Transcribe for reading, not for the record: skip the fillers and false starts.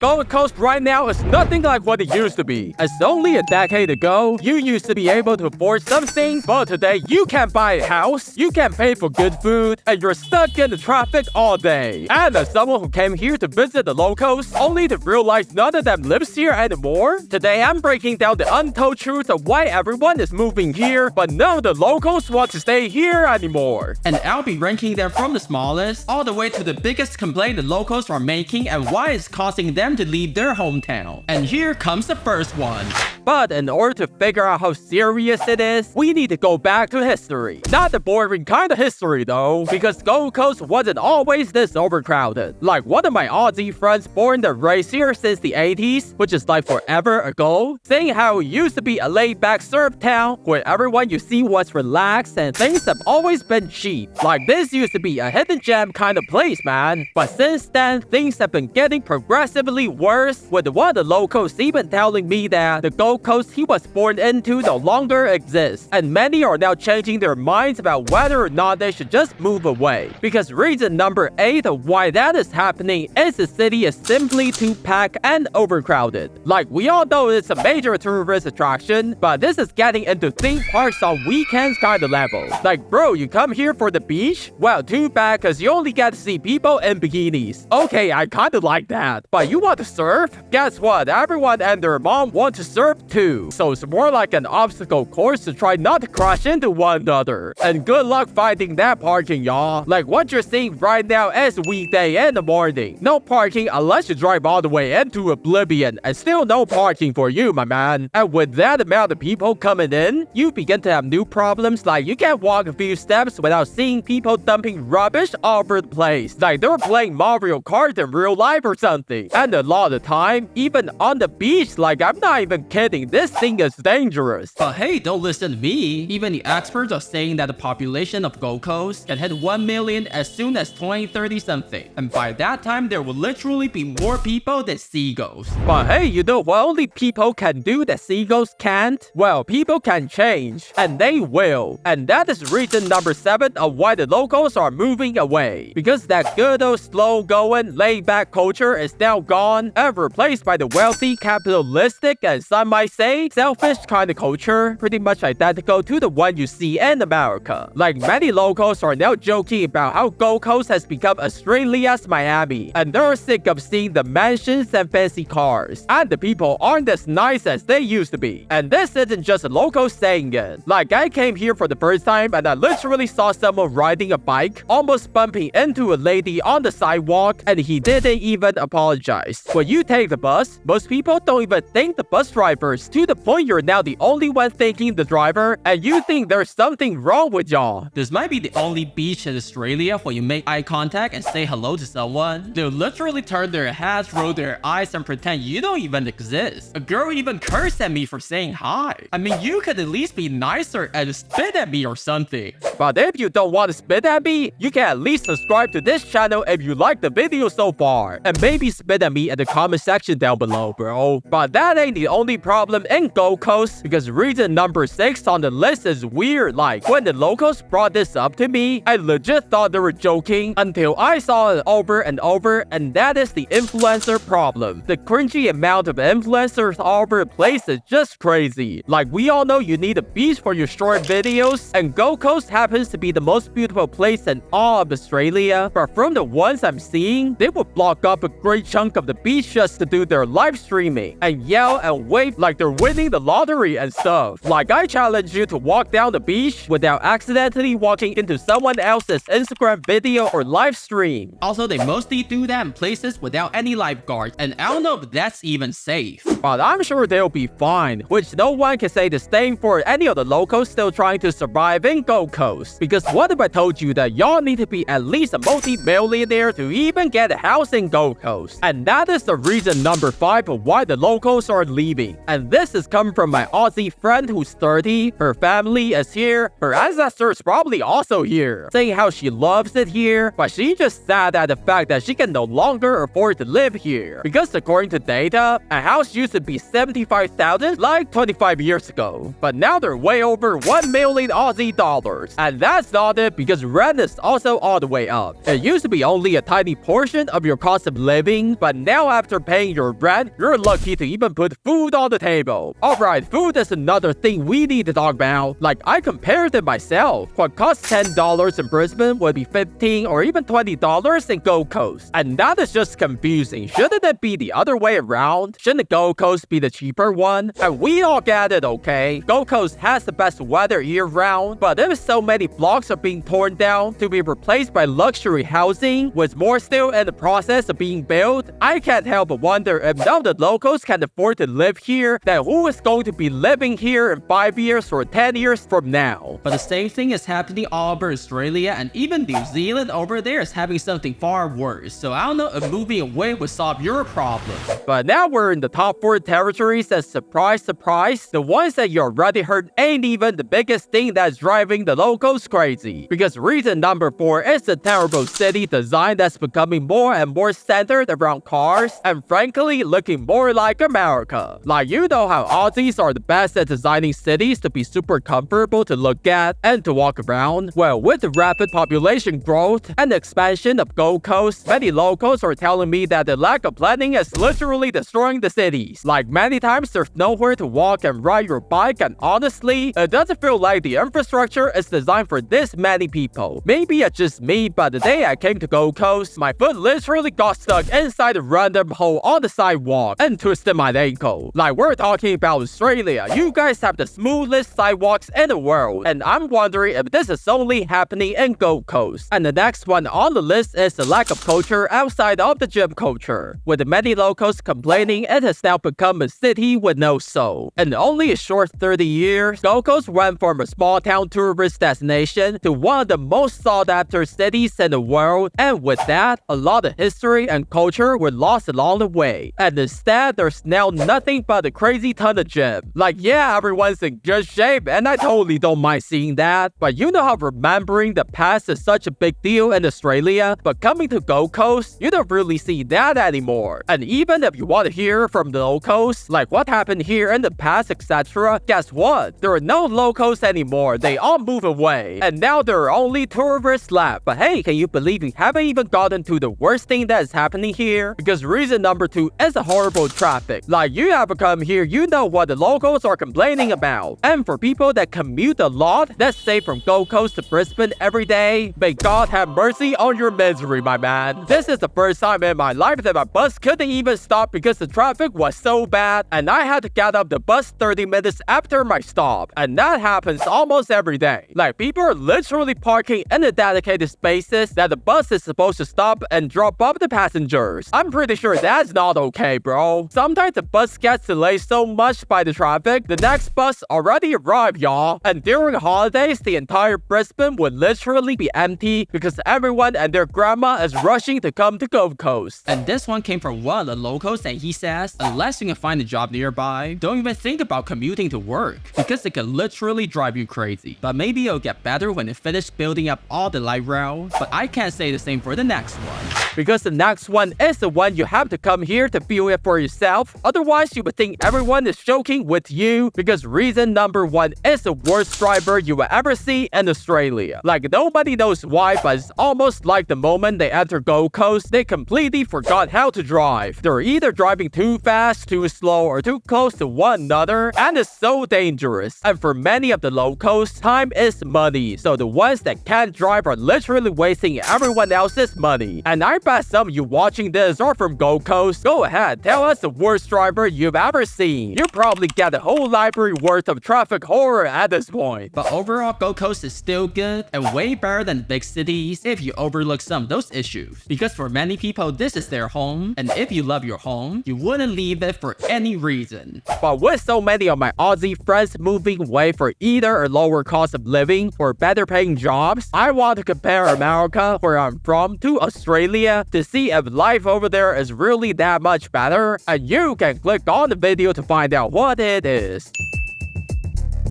Gold Coast right now is nothing like what it used to be. As only a decade ago, you used to be able to afford something, but today you can't buy a house, you can't pay for good food, and you're stuck in the traffic all day. And as someone who came here to visit the locals, only to realize none of them lives here anymore, today I'm breaking down the untold truth of why everyone is moving here, but none of the locals want to stay here anymore. And I'll be ranking them from the smallest all the way to the biggest complaint the locals are making and why it's causing them to leave their hometown. And here comes the first one. But in order to figure out how serious it is, we need to go back to history. Not the boring kind of history though, because Gold Coast wasn't always this overcrowded. Like one of my Aussie friends born and raised here since the 80s, which is like forever ago, saying how it used to be a laid-back surf town where everyone you see was relaxed and things have always been cheap. Like this used to be a hidden gem kind of place, man. But since then, things have been getting progressively worse, with one of the locals even telling me that the Gold Coast he was born into no longer exists, and many are now changing their minds about whether or not they should just move away. Because reason number 8 of why that is happening is the city is simply too packed and overcrowded. Like we all know it's a major tourist attraction, but this is getting into theme parks on weekends kind of level. Like bro, you come here for the beach? Well, too bad cause you only get to see people in bikinis. Okay, I kinda like that. But you want to surf? Guess what? Everyone and their mom want to surf too. So it's more like an obstacle course to try not to crash into one another. And good luck finding that parking, y'all. Like what you're seeing right now is weekday in the morning. No parking unless you drive all the way into oblivion, and still no parking for you, my man. And with that amount of people coming in, you begin to have new problems like you can't walk a few steps without seeing people dumping rubbish all over the place. Like they're playing Mario Kart in real life or something. And a lot of the time, even on the beach, like I'm not even kidding, this thing is dangerous. But hey, don't listen to me. Even the experts are saying that the population of Gold Coast can hit 1 million as soon as 2030 something. And by that time, there will literally be more people than seagulls. But hey, you know what only people can do that seagulls can't? Well, people can change. And they will. And that is reason number 7 of why the locals are moving away. Because that good old slow-going, laid-back culture is now gone and replaced by the wealthy, capitalistic, and some might say, selfish kind of culture, pretty much identical to the one you see in America. Like many locals are now joking about how Gold Coast has become Australia's Miami, and they're sick of seeing the mansions and fancy cars, and the people aren't as nice as they used to be. And this isn't just a local saying it. Like I came here for the first time and I literally saw someone riding a bike, almost bumping into a lady on the sidewalk, and he didn't even apologize. When you take the bus, most people don't even thank the bus drivers, to the point you're now the only one thanking the driver, and you think there's something wrong with y'all. This might be the only beach in Australia where you make eye contact and say hello to someone. They'll literally turn their heads, roll their eyes, and pretend you don't even exist. A girl even cursed at me for saying hi. I mean, you could at least be nicer and spit at me or something. But if you don't want to spit at me, you can at least subscribe to this channel if you like the video so far, and maybe spit at me in the comment section down below, bro. But that ain't the only problem in Gold Coast, because reason number 6 on the list is weird. Like when the locals brought this up to me, I legit thought they were joking until I saw it over and over, and that is the influencer problem. The cringy amount of influencers all over the place is just crazy. Like we all know you need a beach for your short videos, and Gold Coast happens to be the most beautiful place in all of Australia, but from the ones I'm seeing, they would block up a great chunk of the beach just to do their live streaming and yell and wave like they're winning the lottery and stuff. Like I challenge you to walk down the beach without accidentally walking into someone else's Instagram video or live stream. Also, they mostly do that in places without any lifeguards, and I don't know if that's even safe. But I'm sure they'll be fine, which no one can say the same for any of the locals still trying to survive in Gold Coast. Because what if I told you that y'all need to be at least a multi-millionaire to even get a house in Gold Coast? And that is the reason number 5 of why the locals are leaving. And this is coming from my Aussie friend who's 30, her family is here, her ancestors probably also here, saying how she loves it here, but she just sad at the fact that she can no longer afford to live here. Because according to data, a house used used to be 75,000 like 25 years ago, but now they're way over 1 million Aussie dollars. And that's not it, because rent is also all the way up. It used to be only a tiny portion of your cost of living, but now after paying your rent, you're lucky to even put food on the table. Alright, food is another thing we need to talk about. Like, I compared it myself. What costs $10 in Brisbane would be $15 or even $20 in Gold Coast. And that is just confusing. Shouldn't it be the other way around? Shouldn't Gold Coast be the cheaper one? And we all get it, okay? Gold Coast has the best weather year-round, but if so many blocks are being torn down to be replaced by luxury housing, with more still in the process of being built, I can't help but wonder if none of the locals can afford to live here, then who is going to be living here in 5 years or 10 years from now? But the same thing is happening all over Australia, and even New Zealand over there is having something far worse. So I don't know if moving away would solve your problem. But now we're in the top 4 territories, and surprise, surprise, the ones that you already heard ain't even the biggest thing that's driving the locals crazy. Because reason number 4 is the terrible city design that's becoming more and more centered around cars, and frankly, looking more like America. Like, you know how Aussies are the best at designing cities to be super comfortable to look at and to walk around? Well, with the rapid population growth and expansion of Gold Coast, many locals are telling me that the lack of planning is literally destroying the cities. Like, many times there's nowhere to walk and ride your bike, and honestly, it doesn't feel like the infrastructure is designed for this many people. Maybe it's just me, but the day I came to Gold Coast, my foot literally got stuck inside a random hole on the sidewalk and twisted my ankle. Like, we're talking about Australia. You guys have the smoothest sidewalks in the world, and I'm wondering if this is only happening in Gold Coast. And the next one on the list is the lack of culture outside of the gym culture, with many locals complaining it has now become a city with no soul. In only a short 30 years, Gold Coast went from a small town tourist destination to one of the most sought after cities in the world, and with that, a lot of history and culture were lost along the way. And instead, there's now nothing but a crazy ton of gym. Like, yeah, everyone's in good shape, and I totally don't mind seeing that, but you know how remembering the past is such a big deal in Australia, but coming to Gold Coast, you don't really see that anymore. And even if you want to hear from the locals, like what happened here in the past, etc., guess what? There are no locals anymore. They all move away, and now there are only tourists left. But hey, can you believe we haven't even gotten to the worst thing that is happening here? Because reason number 2 is the horrible traffic. Like, you ever come here, you know what the locals are complaining about. And for people that commute a lot, let's say from Gold Coast to Brisbane every day, may God have mercy on your misery, my man. This is the first time in my life that my bus couldn't even stop because the traffic was so bad, and I had to get off the bus 30 minutes after my stop. And that happens almost every day. Like, people are literally parking in the dedicated spaces that the bus is supposed to stop and drop off the passengers. I'm pretty sure that's not okay, bro. Sometimes the bus gets delayed so much by the traffic, the next bus already arrived, y'all. And during holidays, the entire Brisbane would literally be empty because everyone and their grandma is rushing to come to Gold Coast. And this one came from one of the locals, and he says, unless you can find a job nearby, don't even think about commuting to work, because it can literally drive you crazy. But maybe it'll get better when they finish building up all the light rail. But I can't say the same for the next one. Because the next one is the one you have to come here to feel it for yourself. Otherwise, you would think everyone is joking with you, because reason number 1 is the worst driver you will ever see in Australia. Like, nobody knows why, but it's almost like the moment they enter Gold Coast, they completely forgot how to drive. They're either driving too fast, too slow, or too close to one another, and it's so dangerous. And for many of the locals, time is money, so the ones that can't drive are literally wasting everyone else's money. And I bet some of you watching this are from Gold Coast. Go ahead, tell us the worst driver you've ever seen. You probably get a whole library worth of traffic horror at this point. But overall, Gold Coast is still good and way better than big cities if you overlook some of those issues. Because for many people, this is their home, and if you love your home, you wouldn't leave it for any reason. But with so many of my Aussie friends moving away for either a lower cost of living or better paying jobs, I want to compare America, where I'm from, to Australia to see if life over there is really that much better, and you can click on the video to find out what it is.